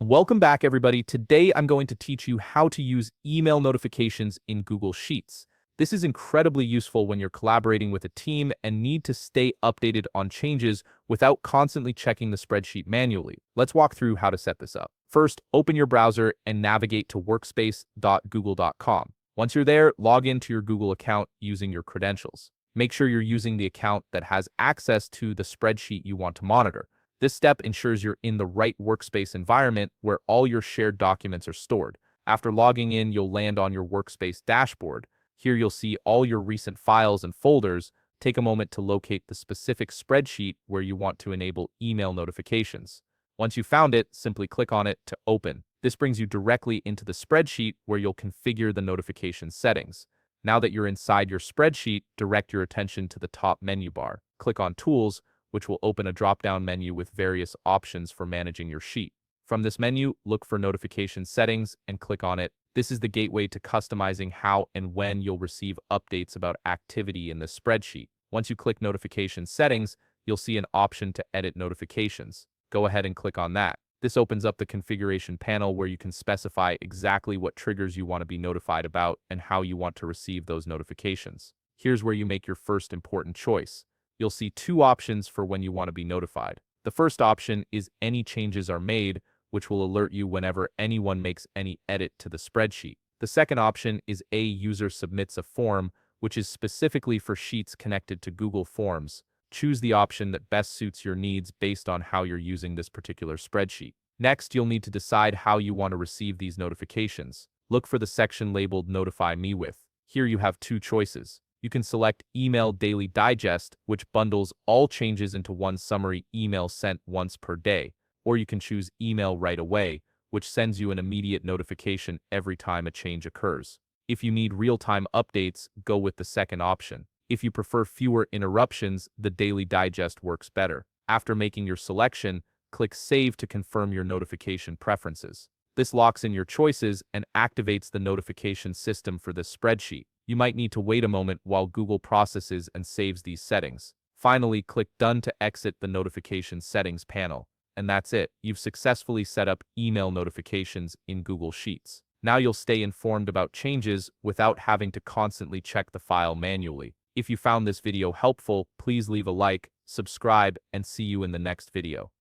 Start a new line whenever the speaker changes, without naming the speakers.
Welcome back, everybody. Today, I'm going to teach you how to use email notifications in Google Sheets. This is incredibly useful when you're collaborating with a team and need to stay updated on changes without constantly checking the spreadsheet manually. Let's walk through how to set this up. First, open your browser and navigate to workspace.google.com. Once you're there, log into your Google account using your credentials. Make sure you're using the account that has access to the spreadsheet you want to monitor. This step ensures you're in the right workspace environment where all your shared documents are stored. After logging in, you'll land on your workspace dashboard. Here you'll see all your recent files and folders. Take a moment to locate the specific spreadsheet where you want to enable email notifications. Once you've found it, simply click on it to open. This brings you directly into the spreadsheet where you'll configure the notification settings. Now that you're inside your spreadsheet, direct your attention to the top menu bar. Click on Tools, which will open a drop-down menu with various options for managing your sheet. From this menu, look for Notification Settings and click on it. This is the gateway to customizing how and when you'll receive updates about activity in the spreadsheet. Once you click Notification Settings, you'll see an option to edit notifications. Go ahead and click on that. This opens up the configuration panel where you can specify exactly what triggers you want to be notified about and how you want to receive those notifications. Here's where you make your first important choice. You'll see two options for when you want to be notified. The first option is Any Changes Are Made, which will alert you whenever anyone makes any edit to the spreadsheet. The second option is A User Submits a Form, which is specifically for sheets connected to Google Forms. Choose the option that best suits your needs based on how you're using this particular spreadsheet. Next, you'll need to decide how you want to receive these notifications. Look for the section labeled Notify Me With. Here you have two choices. You can select Email Daily Digest, which bundles all changes into one summary email sent once per day, or you can choose Email Right Away, which sends you an immediate notification every time a change occurs. If you need real-time updates, go with the second option. If you prefer fewer interruptions, the Daily Digest works better. After making your selection, click Save to confirm your notification preferences. This locks in your choices and activates the notification system for this spreadsheet. You might need to wait a moment while Google processes and saves these settings. Finally, click Done to exit the Notification Settings panel. And that's it. You've successfully set up email notifications in Google Sheets. Now you'll stay informed about changes without having to constantly check the file manually. If you found this video helpful, please leave a like, subscribe, and see you in the next video.